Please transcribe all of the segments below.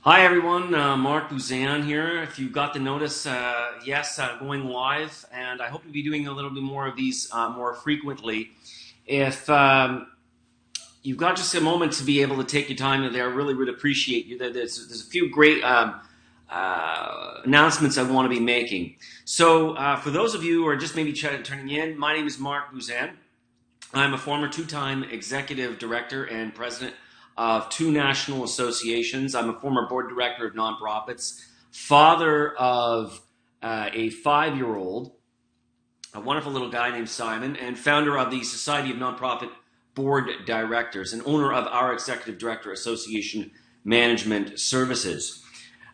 Hi everyone, Mark Buzan here. If you got the notice, yes, going live, and I hope to be doing a little bit more of these more frequently. If you've got just a moment to be able to take your time there, I really would appreciate you. There's a few great announcements I want to be making. So for those of you who are just maybe turning in, my name is Mark Buzan. I'm a former two-time executive director and president of two national associations. I'm a former board director of nonprofits, father of a 5-year-old, a wonderful little guy named Simon, and founder of the Society of Nonprofit Board Directors and owner of our Executive Director Association Management Services.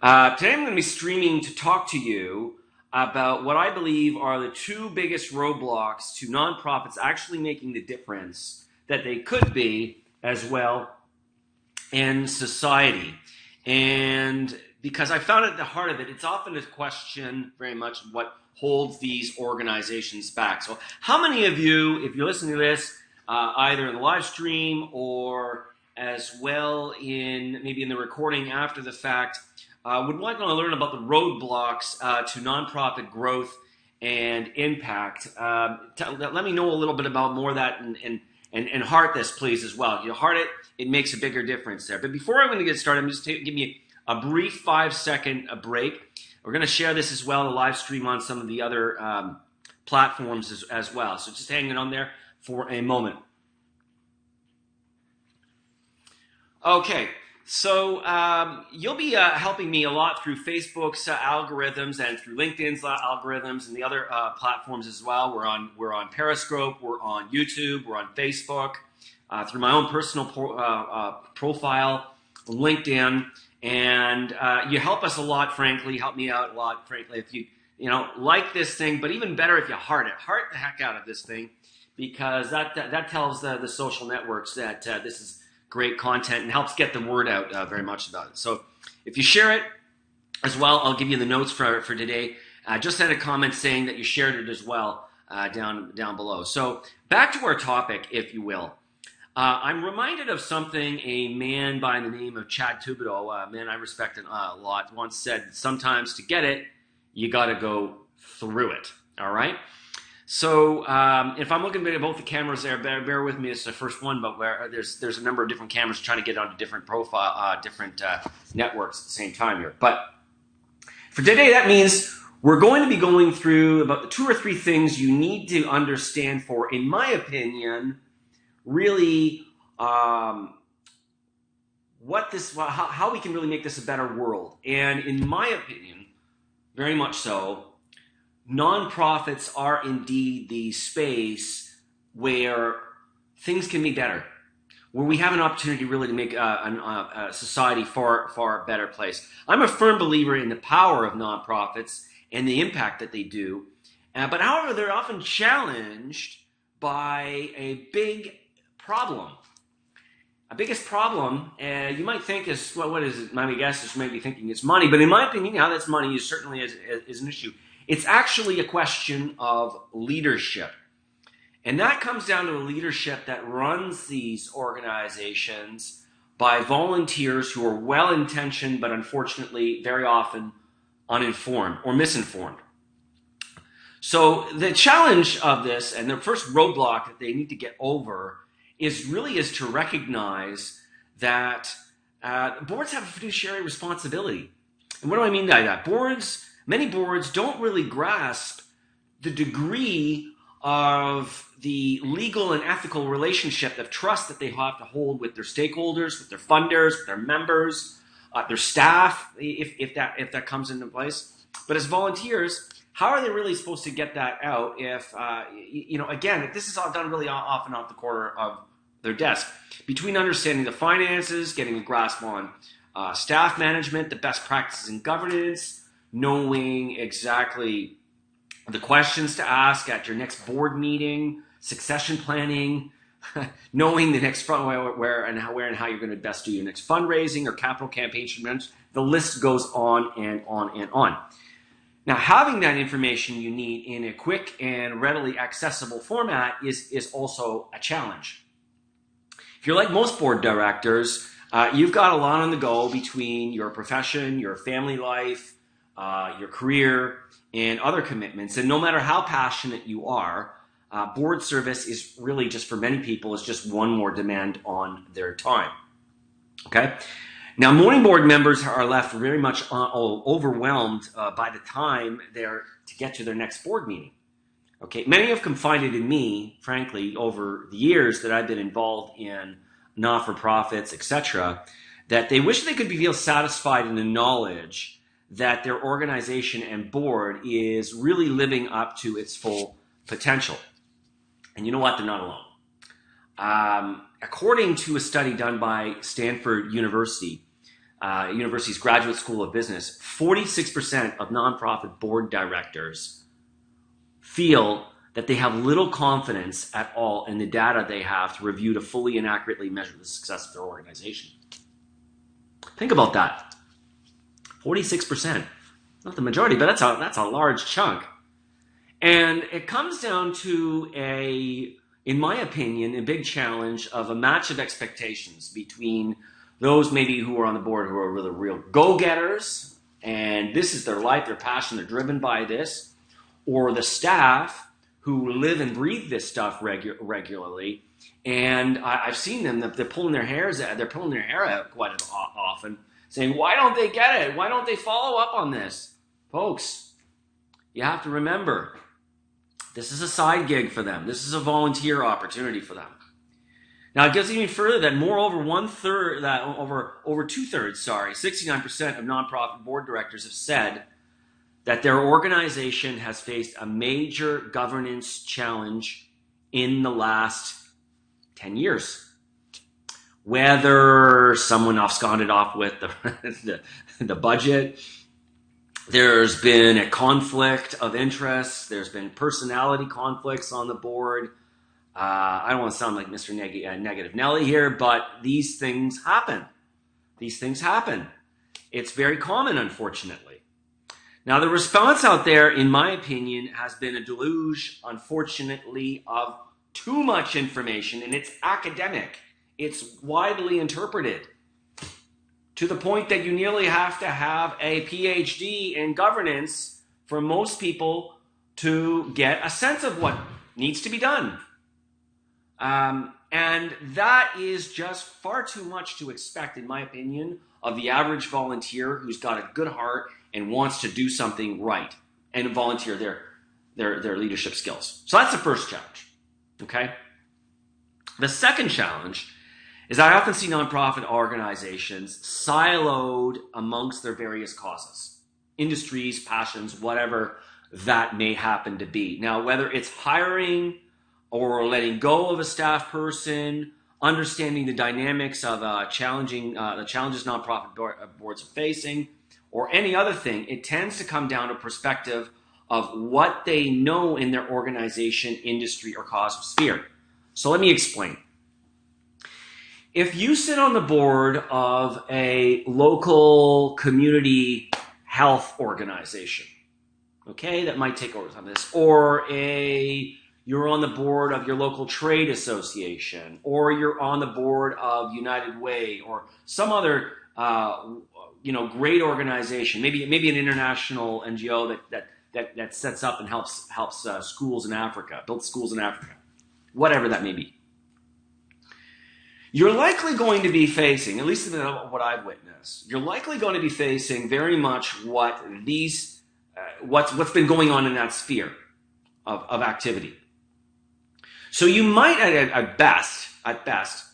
Today I'm going to be streaming to talk to you about what I believe are the two biggest roadblocks to nonprofits actually making the difference that they could be as well in society. And because I found at the heart of it, it's often a question very much what holds these organizations back. So how many of you, if you're listening to this, either in the live stream or as well in maybe in the recording after the fact, would like to learn about the roadblocks to nonprofit growth and impact? Let me know a little bit about more of that and heart this, please, as well. You heart it, it makes a bigger difference there. But before I'm going to get started, I'm just give you a brief 5-second break. We're going to share this as well, the live stream on some of the other platforms as well. So just hanging on there for a moment. Okay. So you'll be helping me a lot through Facebook's algorithms and through LinkedIn's algorithms and the other platforms as well. We're on Periscope, we're on YouTube, we're on Facebook, through my own personal profile, LinkedIn, and you help us a lot. Frankly, help me out a lot. Frankly, if you like this thing, but even better if you heart the heck out of this thing, because that tells the social networks that this is great content and helps get the word out very much about it. So if you share it as well, I'll give you the notes for today. Just send a comment saying that you shared it as well down below. So back to our topic, if you will. I'm reminded of something a man by the name of Chad Tubido, a man I respect a lot, once said, sometimes to get it, you got to go through it. All right? So if I'm looking at both the cameras there, bear with me. It's the first one, but where there's a number of different cameras trying to get onto different different networks at the same time here. But for today, that means we're going to be going through about the 2 or 3 things you need to understand for, in my opinion, really how we can really make this a better world. And in my opinion, very much so, nonprofits are indeed the space where things can be better, where we have an opportunity really to make a society far better place. I'm a firm believer in the power of nonprofits and the impact that they do, but however, they're often challenged by a big problem. A biggest problem, you might think is, well, what is it? My guess is maybe thinking it's money, but in my opinion, how that's money is certainly is an issue. It's actually a question of leadership. And that comes down to the leadership that runs these organizations by volunteers who are well-intentioned, but unfortunately, very often uninformed or misinformed. So the challenge of this, and the first roadblock that they need to get over, is to recognize that boards have a fiduciary responsibility. And what do I mean by that? Many boards don't really grasp the degree of the legal and ethical relationship of trust that they have to hold with their stakeholders, with their funders, with their members, their staff, if that comes into place. But as volunteers, how are they really supposed to get that out if, again, if this is all done really often off the corner of their desk? Between understanding the finances, getting a grasp on staff management, the best practices in governance, knowing exactly the questions to ask at your next board meeting, succession planning, knowing the next where and how you're going to best do your next fundraising or capital campaign. The list goes on and on and on. Now, having that information you need in a quick and readily accessible format is also a challenge. If you're like most board directors, You've got a lot on the go between your profession, your family life, your career, and other commitments. And no matter how passionate you are, board service is really just, for many people, is just one more demand on their time. Okay? Now, morning board members are left very much overwhelmed by the time they're to get to their next board meeting. Okay, many have confided in me, frankly, over the years that I've been involved in not-for-profits, etc., that they wish they could feel satisfied in the knowledge that their organization and board is really living up to its full potential. And you know what? They're not alone. According to a study done by Stanford University's Graduate School of Business, 46% of nonprofit board directors feel that they have little confidence at all in the data they have to review to fully and accurately measure the success of their organization. Think about that. 46%. Not the majority, but that's a large chunk. And it comes down to in my opinion, a big challenge of a match of expectations between those maybe who are on the board who are really real go-getters, and this is their life, their passion, they're driven by this, or the staff who live and breathe this stuff regularly. And I've seen them, they're pulling their hair out quite often, saying, why don't they get it? Why don't they follow up on this? Folks, you have to remember, this is a side gig for them. This is a volunteer opportunity for them. Now, it goes even further that over 69% of nonprofit board directors have said that their organization has faced a major governance challenge in the last 10 years. Whether someone absconded off with the budget, there's been a conflict of interest, there's been personality conflicts on the board. I don't want to sound like Mr. Negative Nelly here, but these things happen. It's very common, unfortunately. Now, the response out there, in my opinion, has been a deluge, unfortunately, of too much information, and it's academic. It's widely interpreted to the point that you nearly have to have a PhD in governance for most people to get a sense of what needs to be done. And that is just far too much to expect, in my opinion, of the average volunteer who's got a good heart and wants to do something right and volunteer their leadership skills. So that's the first challenge, okay? The second challenge is I often see nonprofit organizations siloed amongst their various causes, industries, passions, whatever that may happen to be. Now, whether it's hiring or letting go of a staff person, understanding the dynamics of the challenges nonprofit boards are facing, or any other thing, it tends to come down to perspective of what they know in their organization, industry, or cause or sphere. So let me explain. If you sit on the board of a local community health organization, okay, that might take over some of this, or you're on the board of your local trade association, or you're on the board of United Way, or some other great organization, maybe an international NGO that sets up and helps schools in Africa, build schools in Africa, whatever that may be. You're likely going to be facing, at least what I've witnessed, you're likely going to be facing very much what's been going on in that sphere of activity. So you might, at best, that's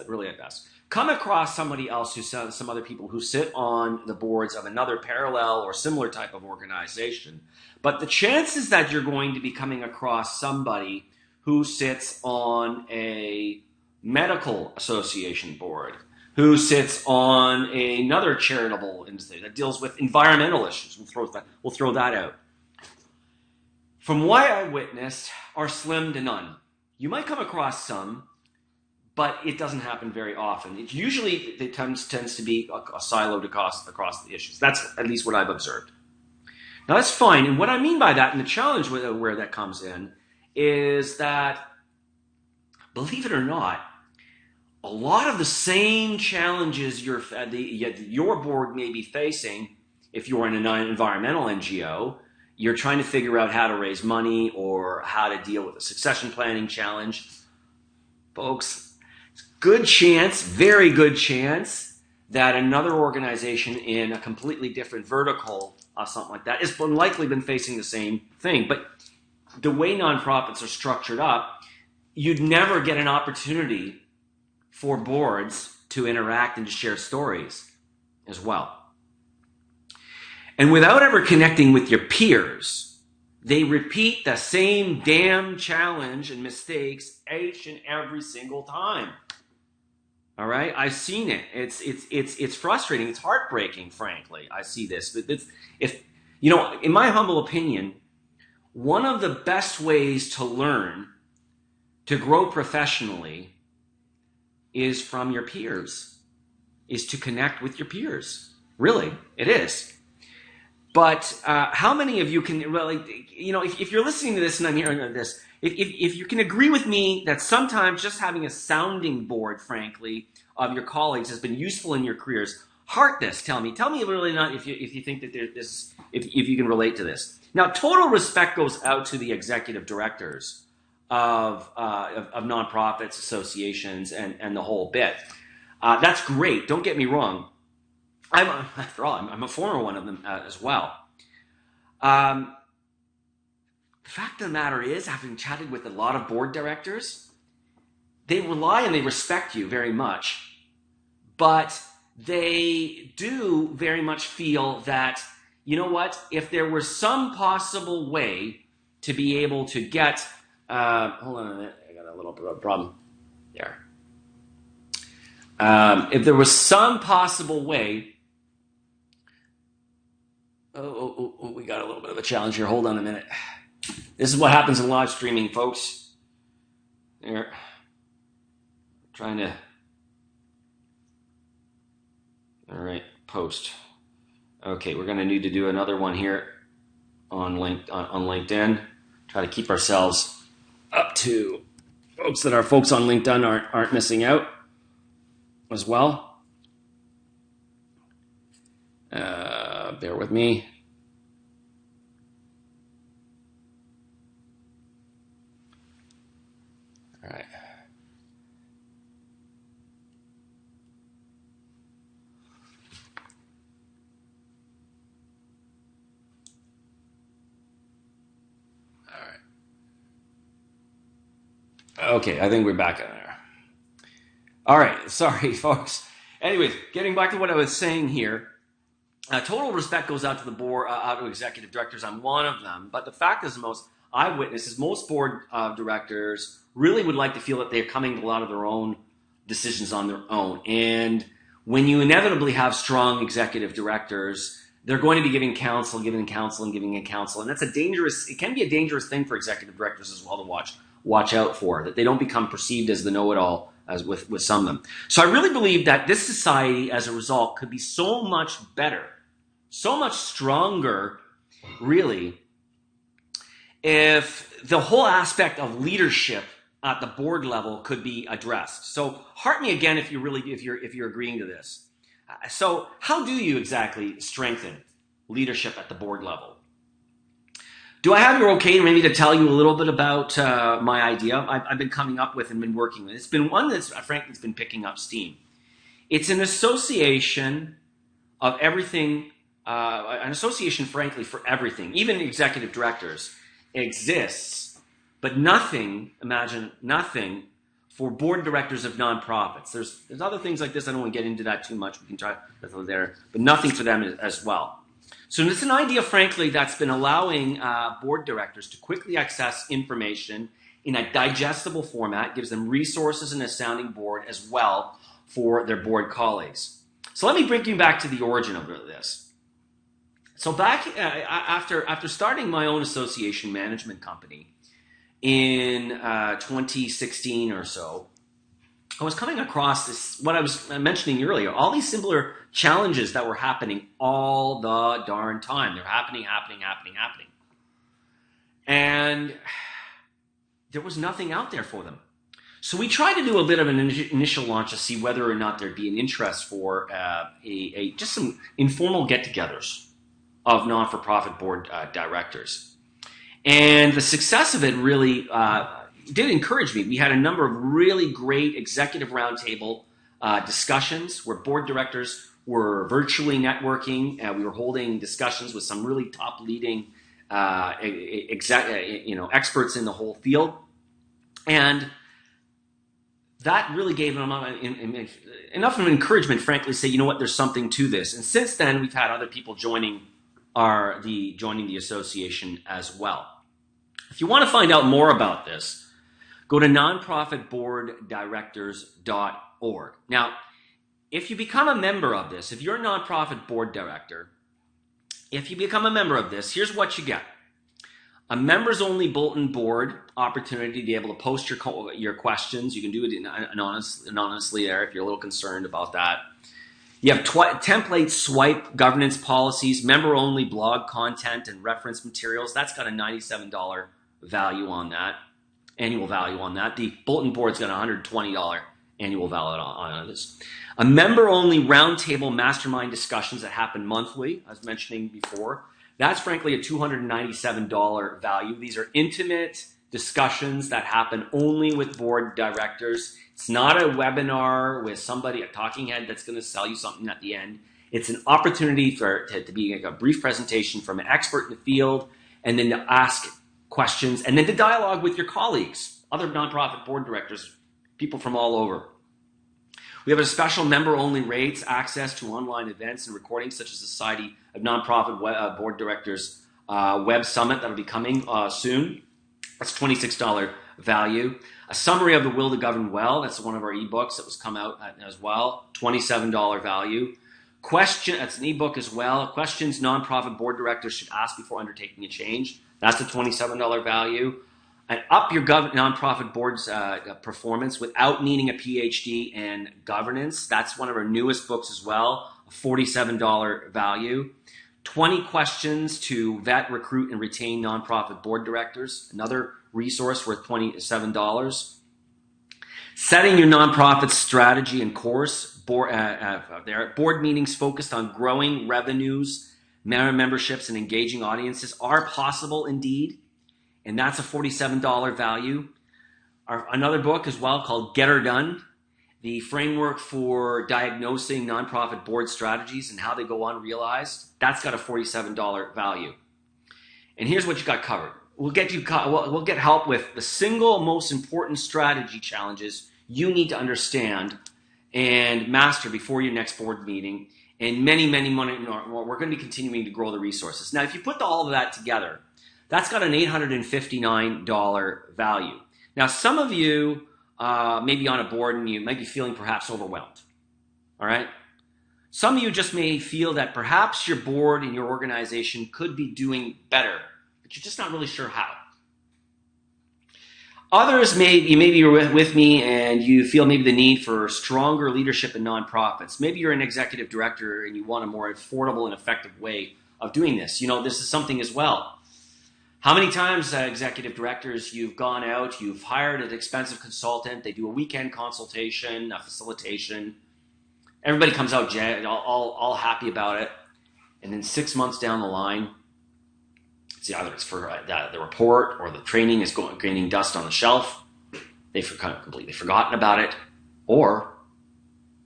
really at best, come across somebody else some other people who sit on the boards of another parallel or similar type of organization. But the chances that you're going to be coming across somebody who sits on a medical association board, who sits on another charitable industry that deals with environmental issues, we'll throw that out. From what I witnessed, are slim to none. You might come across some, but it doesn't happen very often. It tends to be a siloed across the issues. That's at least what I've observed. Now that's fine, and what I mean by that, and the challenge where that comes in, is that, believe it or not, a lot of the same challenges your board may be facing if you're in an environmental NGO. You're trying to figure out how to raise money or how to deal with a succession planning challenge. Folks, good chance, very good chance that another organization in a completely different vertical, something like that, has likely been facing the same thing. But the way nonprofits are structured up, you'd never get an opportunity for boards to interact and to share stories as well. And without ever connecting with your peers, they repeat the same damn challenge and mistakes each and every single time. All right, I've seen it. It's frustrating. It's heartbreaking, frankly. I see this. If in my humble opinion, one of the best ways to learn to grow professionally is from your peers, is to connect with your peers. Really, it is. But how many of you can, if you're listening to this and I'm hearing this, if you can agree with me that sometimes just having a sounding board, frankly, of your colleagues has been useful in your careers, heart this. Tell me really not if you think that if you can relate to this. Now, total respect goes out to the executive directors of nonprofits, associations, and the whole bit. That's great. Don't get me wrong. After all, I'm a former one of them as well. The fact of the matter is, having chatted with a lot of board directors, they rely and they respect you very much, but they do very much feel that, you know what, if there was some possible way to be able to get, hold on a minute, I got a little bit of a problem there. If there was some possible way, we got a little bit of a challenge here. Hold on a minute. This is what happens in live streaming, folks. There. Trying to. All right, post. Okay, we're going to need to do another one here on LinkedIn. Try to keep ourselves up to folks that our folks on LinkedIn aren't missing out as well. Bear with me. All right. Okay, I think we're back in there. All right, sorry, folks. Anyways, getting back to what I was saying here. Total respect goes out to the board, out to executive directors. I'm one of them. But the fact is, most board directors really would like to feel that they're coming to a lot of their own decisions on their own. And when you inevitably have strong executive directors, they're going to be giving counsel. And that's it can be a dangerous thing for executive directors as well to watch out for, that they don't become perceived as the know-it-all as with some of them. So I really believe that this society, as a result, could be so much better, so much stronger, really, if the whole aspect of leadership at the board level could be addressed. So heart me again if you're agreeing to this. So how do you exactly strengthen leadership at the board level? Do I have your okay maybe to tell you a little bit about my idea I've been coming up with and been working with? It's been one that's, frankly, it's been picking up steam. It's an association of everything, an association, frankly, for everything. Even executive directors exists, but nothing for board directors of nonprofits. There's other things like this. I don't want to get into that too much. We can try there, but nothing for them as well. So it's an idea, frankly, that's been allowing board directors to quickly access information in a digestible format, gives them resources and a sounding board as well for their board colleagues. So let me bring you back to the origin of this. So back after starting my own association management company in 2016 or so, I was coming across this, what I was mentioning earlier, all these similar challenges that were happening all the darn time. They're happening. And there was nothing out there for them. So we tried to do a bit of an initial launch to see whether or not there'd be an interest for just some informal get-togethers of non-for-profit board directors. And the success of it really did encourage me. We had a number of really great executive roundtable discussions where board directors were virtually networking. We were holding discussions with some really top leading experts in the whole field. And that really gave them enough of an encouragement, frankly, to say, you know what, there's something to this. And since then, we've had other people joining the association as well. If you want to find out more about this, go to nonprofitboarddirectors.org. Now, if you become a member of this, if you're a nonprofit board director, if you become a member of this, here's what you get. A members-only bulletin board opportunity to be able to post your questions. You can do it anonymously there if you're a little concerned about that. You have template swipe governance policies, member-only blog content and reference materials. That's got a $97 value on that, annual value on that. The bulletin board's got a $120 annual value on this. A member-only roundtable mastermind discussions that happen monthly, as mentioning before. That's frankly a $297 value. These are intimate discussions that happen only with board directors. It's not a webinar with somebody, a talking head that's going to sell you something at the end. It's an opportunity to be like a brief presentation from an expert in the field, and then to ask questions, and then to dialogue with your colleagues, other nonprofit board directors, people from all over. We have a special member-only rates, access to online events and recordings such as the Society of Nonprofit Board Directors Web Summit that'll be coming soon. That's $26 value. A summary of the Will to Govern Well. That's one of our ebooks that was come out as well. $27 value. That's an ebook as well. Questions nonprofit board directors should ask before undertaking a change. That's a $27 value. And up your nonprofit board's performance without needing a PhD in governance. That's one of our newest books as well, a $47 value. 20 questions to vet, recruit, and retain nonprofit board directors. Another resource worth $27. Setting your nonprofit strategy and course. Board meetings focused on growing revenues, memberships, and engaging audiences are possible indeed. And that's a $47 value. Another book as well called Get Her Done, the framework for diagnosing nonprofit board strategies and how they go unrealized. That's got a $47 value. And here's what you got covered. We'll get help with the single most important strategy challenges you need to understand and master before your next board meeting. And many more. We're going to be continuing to grow the resources. Now, if you put all of that together, that's got an $859 value. Now, some of you may be on a board and you might be feeling perhaps overwhelmed. All right? Some of you just may feel that perhaps your board and your organization could be doing better, but you're just not really sure how. Others you may be with me and you feel maybe the need for stronger leadership in nonprofits. Maybe you're an executive director and you want a more affordable and effective way of doing this. You know, this is something as well. How many times, executive directors, you've gone out, you've hired an expensive consultant, they do a weekend consultation, a facilitation, everybody comes out all happy about it, and then 6 months down the line, either it's for the report or the training is gaining dust on the shelf, they've completely forgotten about it, or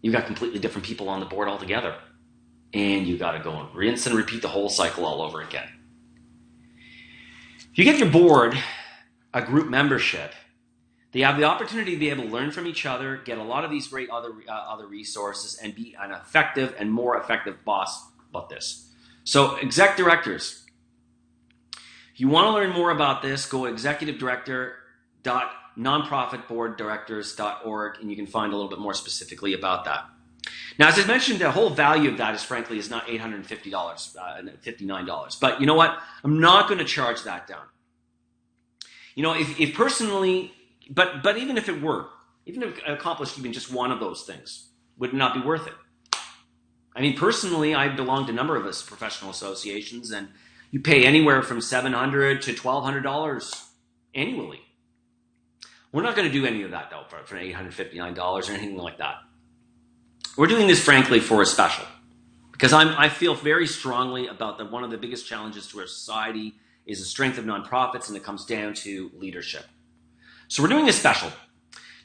you've got completely different people on the board altogether, and you've got to go and rinse and repeat the whole cycle all over again. If you give your board a group membership, they have the opportunity to be able to learn from each other, get a lot of these great other resources, and be an effective and more effective boss about this. So, exec directors, if you want to learn more about this, go to executivedirector.nonprofitboarddirectors.org, and you can find a little bit more specifically about that. Now, as I mentioned, the whole value of that is not $850, $59. But you know what? I'm not going to charge that down. You know, if personally, but even if it were, even if it accomplished even just one of those things, would it not be worth it? I mean, personally, I belong to a number of us professional associations, and you pay anywhere from $700 to $1,200 annually. We're not going to do any of that, though, for $859 or anything like that. We're doing this, frankly, for a special. Because I feel very strongly about that one of the biggest challenges to our society is the strength of nonprofits, and it comes down to leadership. So we're doing a special.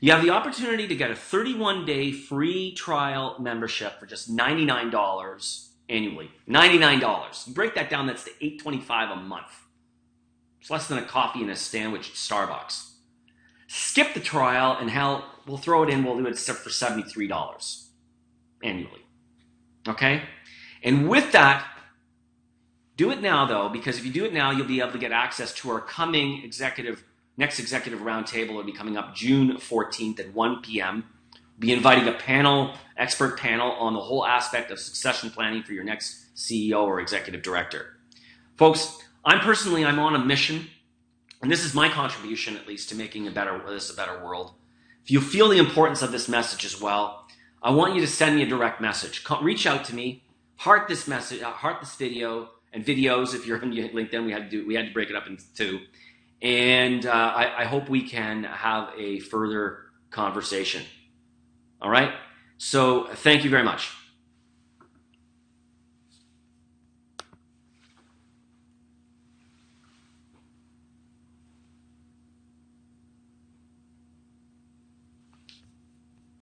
You have the opportunity to get a 31-day free trial membership for just $99 annually. $99. You break that down, that's $825 a month. It's less than a coffee and a sandwich at Starbucks. Skip the trial, and hell, we'll throw it in. We'll do it for $73 annually. Okay? And with that, do it now, though, because if you do it now, you'll be able to get access to our coming next executive roundtable. It'll be coming up June 14th at 1 p.m. We'll be inviting a expert panel on the whole aspect of succession planning for your next CEO or executive director. Folks, I'm on a mission, and this is my contribution, at least, to making this a better world. If you feel the importance of this message as well, I want you to send me a direct message. Reach out to me, heart this message, heart this video, and videos. If you're on LinkedIn, we had to break it up into two. And I hope we can have a further conversation. All right? So thank you very much.